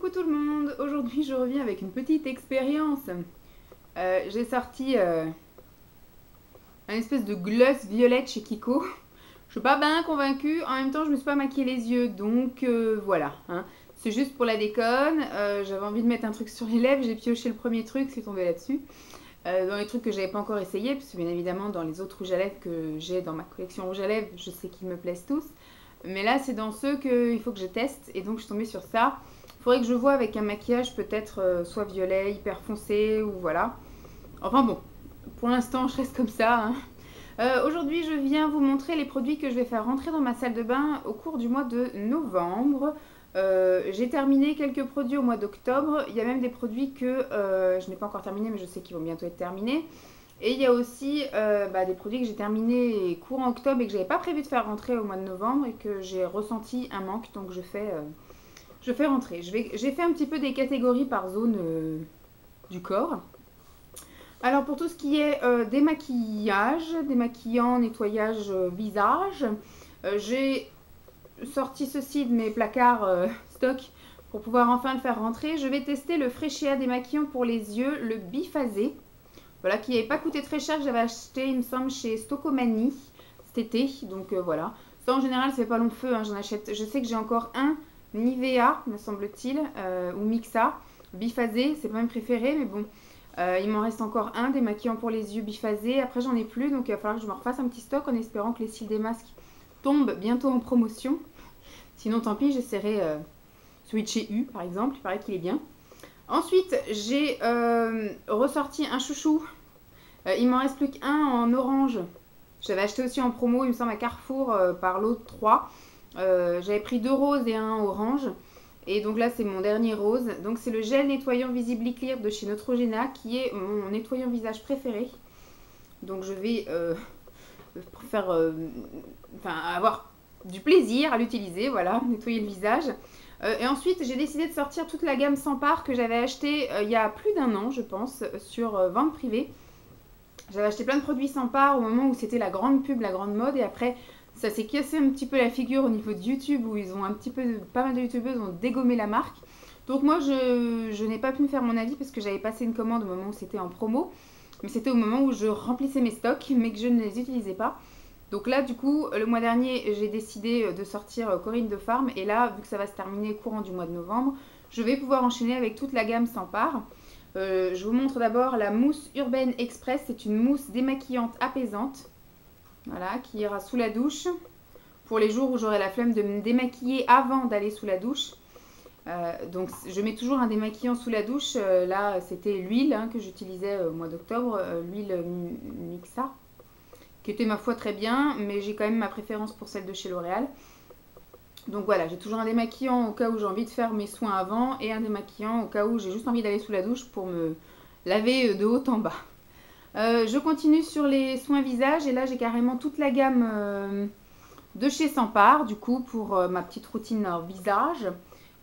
Coucou tout le monde, aujourd'hui je reviens avec une petite expérience. J'ai sorti un espèce de gloss violette chez Kiko. Je suis pas bien convaincue, en même temps je me suis pas maquillé les yeux, donc voilà. Hein. C'est juste pour la déconne, j'avais envie de mettre un truc sur les lèvres, j'ai pioché le premier truc, c'est tombé là-dessus. Dans les trucs que j'avais pas encore essayé, parce que bien évidemment dans les autres rouges à lèvres que j'ai dans ma collection rouge à lèvres, je sais qu'ils me plaisent tous. Mais là c'est dans ceux qu'il faut que je teste, et donc je suis tombée sur ça. Faudrait que je vois avec un maquillage peut-être soit violet, hyper foncé ou voilà. Enfin bon, pour l'instant je reste comme ça. Hein. Aujourd'hui je viens vous montrer les produits que je vais faire rentrer dans ma salle de bain au cours du mois de novembre. J'ai terminé quelques produits au mois d'octobre. Il y a même des produits que je n'ai pas encore terminés mais je sais qu'ils vont bientôt être terminés. Et il y a aussi des produits que j'ai terminés courant octobre et que j'avais pas prévu de faire rentrer au mois de novembre et que j'ai ressenti un manque, donc je fais rentrer. J'ai fait un petit peu des catégories par zone du corps. Alors pour tout ce qui est démaquillage, démaquillant, nettoyage visage, j'ai sorti ceci de mes placards stock pour pouvoir enfin le faire rentrer. Je vais tester le Freeshea démaquillant pour les yeux, le biphasé. Voilà, qui n'avait pas coûté très cher, que j'avais acheté, il me semble, chez Stocomanie cet été. Donc voilà. Ça en général, ça fait pas long feu, hein, j'en achète. Je sais que j'ai encore un Nivea, me semble-t-il, ou Mixa, biphasé, c'est pas mes préférés, mais bon, il m'en reste encore un démaquillant pour les yeux biphasé. Après, j'en ai plus, donc il va falloir que je me refasse un petit stock en espérant que les cils des masques tombent bientôt en promotion. Sinon, tant pis, j'essaierai celui de chez U, par exemple, il paraît qu'il est bien. Ensuite, j'ai ressorti un chouchou. Il m'en reste plus qu'un en orange. J'avais acheté aussi en promo, il me semble, à Carrefour par lot de 3. J'avais pris 2 roses et un orange. Et donc là, c'est mon dernier rose. Donc c'est le gel nettoyant Visibly Clear de chez Neutrogena qui est mon nettoyant visage préféré. Donc je vais avoir du plaisir à l'utiliser, voilà, nettoyer le visage. Et ensuite, j'ai décidé de sortir toute la gamme Sans Part que j'avais acheté il y a plus d'un an, je pense, sur vente privée. J'avais acheté plein de produits Sans Part au moment où c'était la grande pub, la grande mode, et après ça s'est cassé un petit peu la figure au niveau de YouTube où ils ont pas mal de youtubeuses ont dégommé la marque. Donc moi je n'ai pas pu me faire mon avis parce que j'avais passé une commande au moment où c'était en promo, mais c'était au moment où je remplissais mes stocks mais que je ne les utilisais pas. Donc là du coup le mois dernier j'ai décidé de sortir Corinne de Farm et là vu que ça va se terminer courant du mois de novembre, je vais pouvoir enchaîner avec toute la gamme Sans Part. Je vous montre d'abord la mousse Urban Express, c'est une mousse démaquillante apaisante. Voilà, qui ira sous la douche pour les jours où j'aurai la flemme de me démaquiller avant d'aller sous la douche. Donc je mets toujours un démaquillant sous la douche. Là c'était l'huile que j'utilisais au mois d'octobre, l'huile Mixa, qui était ma foi très bien, mais j'ai quand même ma préférence pour celle de chez L'Oréal. Donc voilà, j'ai toujours un démaquillant au cas où j'ai envie de faire mes soins avant et un démaquillant au cas où j'ai juste envie d'aller sous la douche pour me laver de haut en bas. Je continue sur les soins visage et là j'ai carrément toute la gamme de chez Sans Part du coup pour ma petite routine visage.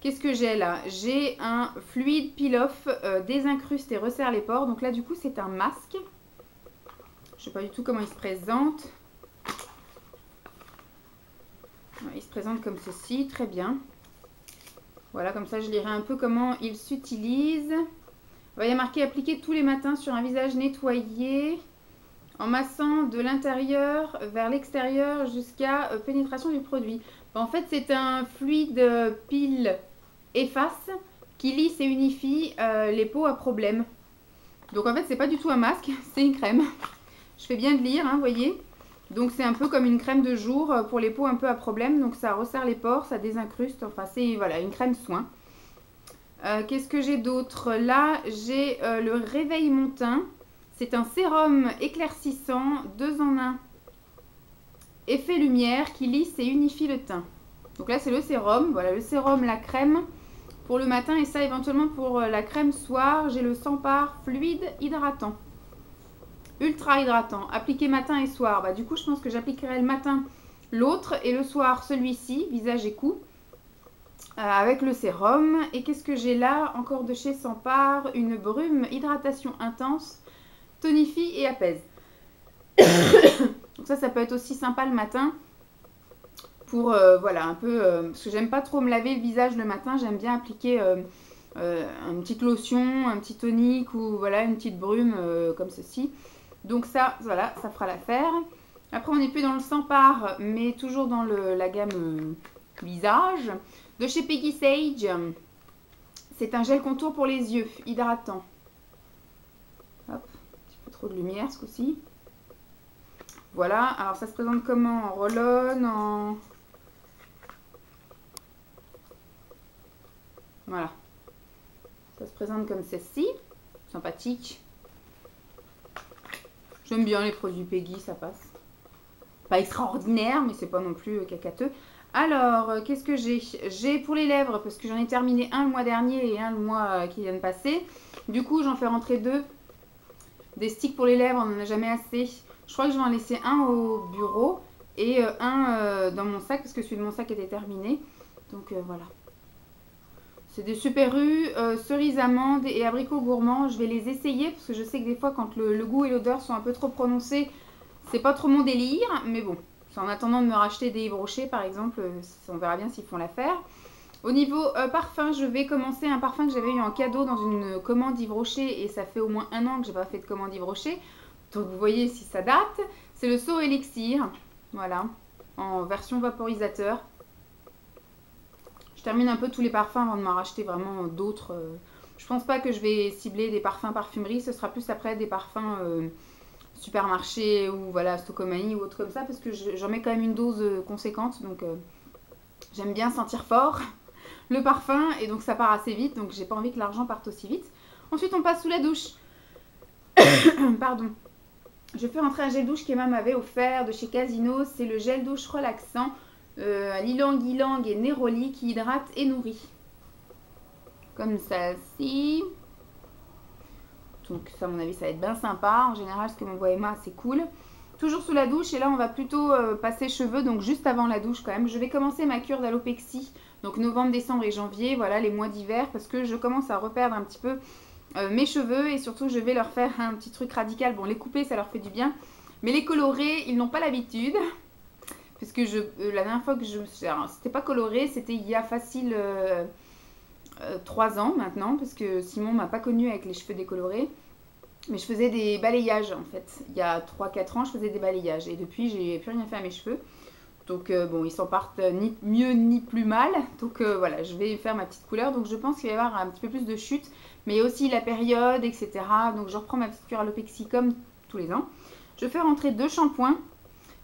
Qu'est-ce que j'ai là? J'ai un fluide peel-off désincruste et resserre les pores. Donc là du coup c'est un masque. Je sais pas du tout comment il se présente. Il se présente comme ceci, très bien. Voilà, comme ça je lirai un peu comment il s'utilise. Il y a marqué appliquer tous les matins sur un visage nettoyé en massant de l'intérieur vers l'extérieur jusqu'à pénétration du produit. En fait, c'est un fluide peel efface qui lisse et unifie les peaux à problème. Donc en fait, c'est pas du tout un masque, c'est une crème. Je fais bien de lire, vous voyez. Donc c'est un peu comme une crème de jour pour les peaux un peu à problème. Donc ça resserre les pores, ça désincruste. Enfin, c'est voilà, une crème soin. Qu'est-ce que j'ai d'autre? Là, j'ai le Réveil Mon Teint. C'est un sérum éclaircissant 2 en 1. Effet lumière qui lisse et unifie le teint. Donc là, c'est le sérum. Voilà, le sérum, la crème pour le matin. Et ça, éventuellement, pour la crème soir, j'ai le Sans Part fluide hydratant. Ultra hydratant. Appliqué matin et soir. Du coup, je pense que j'appliquerai le matin l'autre et le soir celui-ci, visage et cou. Avec le sérum. Et qu'est-ce que j'ai là? Encore de chez Sans Part, une brume hydratation intense, tonifie et apaise. Donc ça peut être aussi sympa le matin pour voilà un peu parce que j'aime pas trop me laver le visage le matin, j'aime bien appliquer une petite lotion, un petit tonique ou voilà une petite brume comme ceci. Donc ça, voilà, ça fera l'affaire. Après, on n'est plus dans le 100 par, mais toujours dans la gamme visage. De chez Peggy Sage, c'est un gel contour pour les yeux, hydratant. Hop, un petit peu trop de lumière ce coup-ci. Voilà, alors ça se présente comment? En roll-on, en... Voilà. Ça se présente comme ceci. Sympathique. J'aime bien les produits Peggy, ça passe. Pas extraordinaire, mais c'est pas non plus cacateux. Alors, qu'est-ce que j'ai? J'ai pour les lèvres, parce que j'en ai terminé un le mois dernier et un le mois qui vient de passer. Du coup, j'en fais rentrer deux. Des sticks pour les lèvres, on n'en a jamais assez. Je crois que je vais en laisser un au bureau et un dans mon sac, parce que celui de mon sac était terminé. Donc voilà. C'est des Super U, cerises, amandes et abricots gourmands. Je vais les essayer, parce que je sais que des fois, quand le goût et l'odeur sont un peu trop prononcés, c'est pas trop mon délire. Mais bon, c'est en attendant de me racheter des Yves Rocher, par exemple, on verra bien s'ils font l'affaire. Au niveau parfum, je vais commencer un parfum que j'avais eu en cadeau dans une commande Yves Rocher. Et ça fait au moins un an que j'ai pas fait de commande Yves Rocher. Donc vous voyez si ça date. C'est le So Elixir. Voilà. En version vaporisateur. Je termine un peu tous les parfums avant de m'en racheter vraiment d'autres. Je pense pas que je vais cibler des parfums parfumerie. Ce sera plus après des parfums supermarché ou voilà, Stocomanie ou autre comme ça. Parce que j'en mets quand même une dose conséquente. Donc j'aime bien sentir fort le parfum. Et donc ça part assez vite. Donc j'ai pas envie que l'argent parte aussi vite. Ensuite on passe sous la douche. Pardon. Je fais rentrer un gel douche qu'Emma m'avait offert de chez Casino. C'est le gel douche relaxant à ylang-ylang et néroli qui hydrate et nourrit. Comme ça-ci. Donc ça, à mon avis, ça va être bien sympa. En général, ce que m'envoie Emma, c'est cool. Toujours sous la douche. Et là, on va plutôt passer cheveux. Donc juste avant la douche quand même. Je vais commencer ma cure d'alopexie. Donc novembre, décembre et janvier. Voilà les mois d'hiver. Parce que je commence à reperdre un petit peu mes cheveux. Et surtout, je vais leur faire un petit truc radical. Bon, les couper, ça leur fait du bien. Mais les colorer, ils n'ont pas l'habitude. Puisque la dernière fois que c'était pas coloré, c'était il y a facile 3 ans maintenant. Parce que Simon m'a pas connue avec les cheveux décolorés. Mais je faisais des balayages en fait. Il y a 3-4 ans, je faisais des balayages. Et depuis, j'ai plus rien fait à mes cheveux. Donc bon, ils s'en partent ni mieux ni plus mal. Donc voilà, je vais faire ma petite couleur. Donc je pense qu'il va y avoir un petit peu plus de chute. Mais aussi la période, etc. Donc je reprends ma petite cure alopexie comme tous les ans. Je fais rentrer 2 shampoings.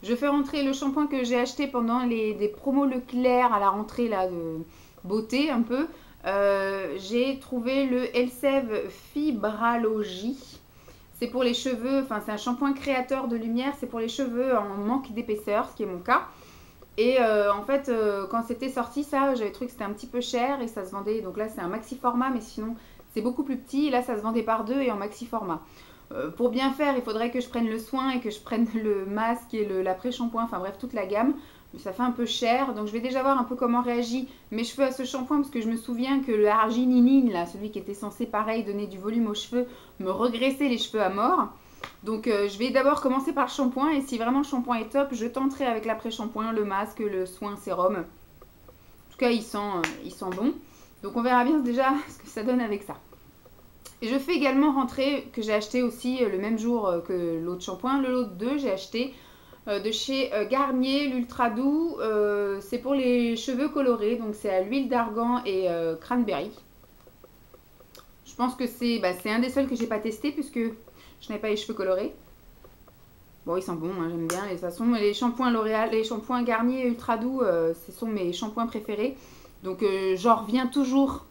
Je fais rentrer le shampoing que j'ai acheté pendant des promos Leclerc à la rentrée là, de beauté un peu. J'ai trouvé le Elseve Fibralogie. C'est pour les cheveux, enfin c'est un shampoing créateur de lumière. C'est pour les cheveux en manque d'épaisseur, ce qui est mon cas. Et en fait, quand c'était sorti ça, j'avais trouvé que c'était un petit peu cher et ça se vendait. Donc là c'est un maxi format, mais sinon c'est beaucoup plus petit. Et là ça se vendait par 2 et en maxi format. Pour bien faire, il faudrait que je prenne le soin et que je prenne le masque et l'après-shampoing, enfin bref, toute la gamme. Mais ça fait un peu cher, donc je vais déjà voir un peu comment réagit mes cheveux à ce shampoing, parce que je me souviens que le argininine, là, celui qui était censé, pareil, donner du volume aux cheveux, me regraissait les cheveux à mort. Donc je vais d'abord commencer par le shampoing, et si vraiment le shampoing est top, je tenterai avec l'après-shampoing, le masque, le soin sérum. En tout cas, il sent bon. Donc on verra bien déjà ce que ça donne avec ça. Et je fais également rentrer, que j'ai acheté aussi le même jour que l'autre shampoing, le lot 2, j'ai acheté de chez Garnier, l'Ultra Doux. C'est pour les cheveux colorés, donc c'est à l'huile d'argan et cranberry. Je pense que c'est un des seuls que j'ai pas testé puisque je n'avais pas les cheveux colorés. Bon, ils sont bons, hein, j'aime bien. De toute façon, les shampoings L'Oréal, les shampoings Garnier Ultra Doux, ce sont mes shampoings préférés. Donc j'en reviens toujours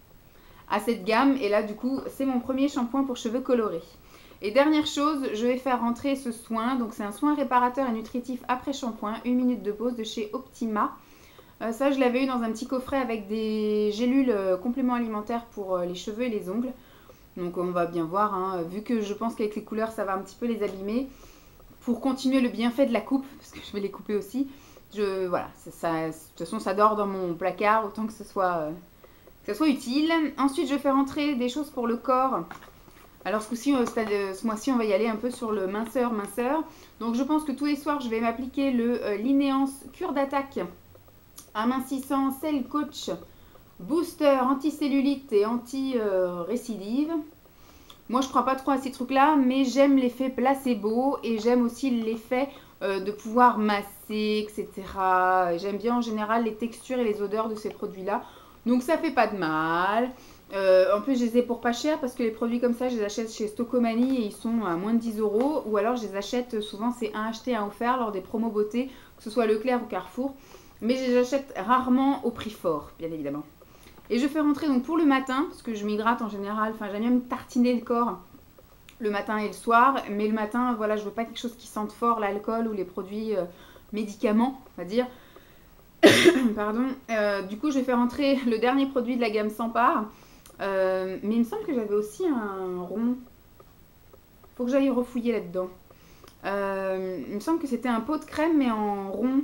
à cette gamme et là du coup c'est mon premier shampoing pour cheveux colorés. Et dernière chose, je vais faire rentrer ce soin, donc c'est un soin réparateur et nutritif après shampoing, 1 minute de pause de chez Optima. Ça je l'avais eu dans un petit coffret avec des gélules compléments alimentaires pour les cheveux et les ongles. Donc on va bien voir, hein, vu que je pense qu'avec les couleurs ça va un petit peu les abîmer. Pour continuer le bienfait de la coupe, parce que je vais les couper aussi, voilà, de toute façon ça dort dans mon placard, autant que ce soit utile. Ensuite, je fais rentrer des choses pour le corps. Alors, ce mois-ci, on va y aller un peu sur le minceur. Donc, je pense que tous les soirs, je vais m'appliquer le Linéance Cure d'attaque amincissant Cell Coach booster anti-cellulite et anti-récidive. Moi, je crois pas trop à ces trucs-là, mais j'aime l'effet placebo et j'aime aussi l'effet de pouvoir masser, etc. J'aime bien en général les textures et les odeurs de ces produits-là. Donc, ça fait pas de mal. En plus, je les ai pour pas cher parce que les produits comme ça, je les achète chez Stocomanie et ils sont à moins de 10 €. Ou alors, je les achète souvent, c'est un acheté, un offert lors des promos beauté, que ce soit Leclerc ou Carrefour. Mais je les achète rarement au prix fort, bien évidemment. Et je fais rentrer donc pour le matin, parce que je m'hydrate en général, enfin j'aime bien me tartiner le corps le matin et le soir, mais le matin, voilà, je veux pas quelque chose qui sente fort l'alcool ou les produits médicaments, on va dire. Pardon. Du coup, je vais faire rentrer le dernier produit de la gamme Sampar. Mais il me semble que j'avais aussi un rond. Faut que j'aille refouiller là-dedans. Il me semble que c'était un pot de crème, mais en rond.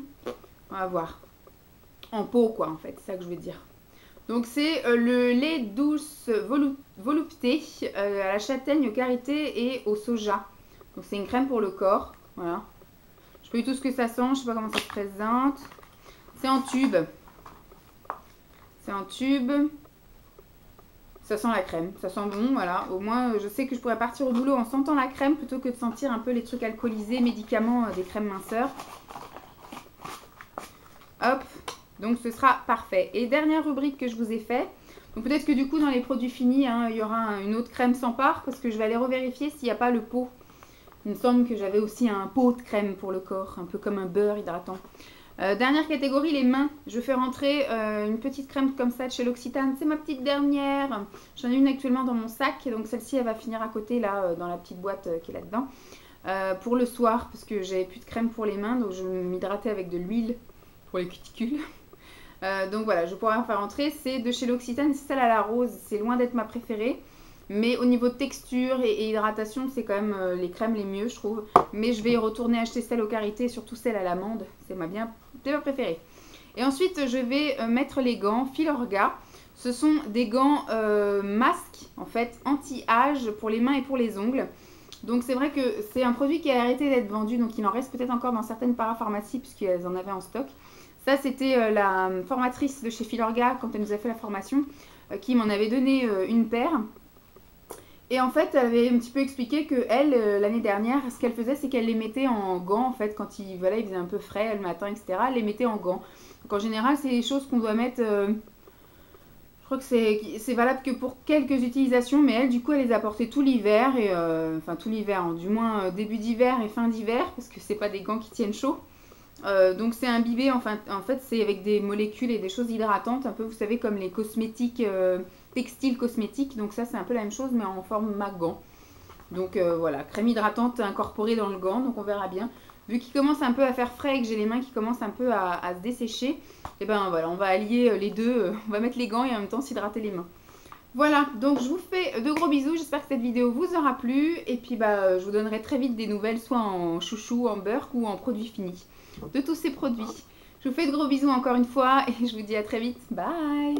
On va voir. En pot, quoi, en fait, c'est ça que je veux dire. Donc c'est le lait douce volupté à la châtaigne, au karité et au soja. Donc c'est une crème pour le corps. Voilà. Je sais pas du tout ce que ça sent, je sais pas comment ça se présente. C'est en tube. C'est en tube. Ça sent la crème, ça sent bon, voilà. Au moins je sais que je pourrais partir au boulot en sentant la crème plutôt que de sentir un peu les trucs alcoolisés, médicaments, des crèmes minceurs. Hop. Donc ce sera parfait. Et dernière rubrique que je vous ai fait. Donc peut-être que du coup dans les produits finis, hein, il y aura une autre crème Sampar parce que je vais aller revérifier s'il n'y a pas le pot. Il me semble que j'avais aussi un pot de crème pour le corps, un peu comme un beurre hydratant. Dernière catégorie, les mains. Je fais rentrer une petite crème comme ça de chez L'Occitane. C'est ma petite dernière. J'en ai une actuellement dans mon sac. Donc celle-ci, elle va finir à côté là, dans la petite boîte qui est là-dedans. Pour le soir, parce que j'avais plus de crème pour les mains. Donc je vais m'hydrater avec de l'huile pour les cuticules. Donc voilà, je pourrais en faire rentrer. C'est de chez L'Occitane, c'est celle à la rose. C'est loin d'être ma préférée. Mais au niveau de texture et hydratation, c'est quand même les crèmes les mieux, je trouve. Mais je vais retourner acheter celle au karité, surtout celle à l'amande. C'est ma préférée. Et ensuite, je vais mettre les gants Filorga. Ce sont des gants masques, en fait, anti-âge pour les mains et pour les ongles. Donc c'est vrai que c'est un produit qui a arrêté d'être vendu. Donc il en reste peut-être encore dans certaines parapharmacies puisqu'elles en avaient en stock. Ça, c'était la formatrice de chez Filorga, quand elle nous a fait la formation, qui m'en avait donné une paire. Et en fait, elle avait un petit peu expliqué que elle, l'année dernière, ce qu'elle faisait, c'est qu'elle les mettait en gants, en fait, quand il faisait un peu frais le matin, etc. Elle les mettait en gants. Donc en général, c'est des choses qu'on doit mettre... je crois que c'est valable que pour quelques utilisations, mais elle, du coup, elle les a portées tout l'hiver, et enfin tout l'hiver, hein, du moins début d'hiver et fin d'hiver, parce que c'est pas des gants qui tiennent chaud. Donc c'est imbibé, enfin, en fait c'est avec des molécules et des choses hydratantes, un peu vous savez comme les cosmétiques, textiles cosmétiques, donc ça c'est un peu la même chose mais en format gant. Donc voilà, crème hydratante incorporée dans le gant, donc on verra bien. Vu qu'il commence un peu à faire frais et que j'ai les mains qui commencent un peu à se dessécher, et ben voilà, on va allier les deux, on va mettre les gants et en même temps s'hydrater les mains. Voilà, donc je vous fais de gros bisous, j'espère que cette vidéo vous aura plu, et puis bah je vous donnerai très vite des nouvelles, soit en chouchou, en beurre ou en produits finis de tous ces produits. Je vous fais de gros bisous encore une fois et je vous dis à très vite. Bye!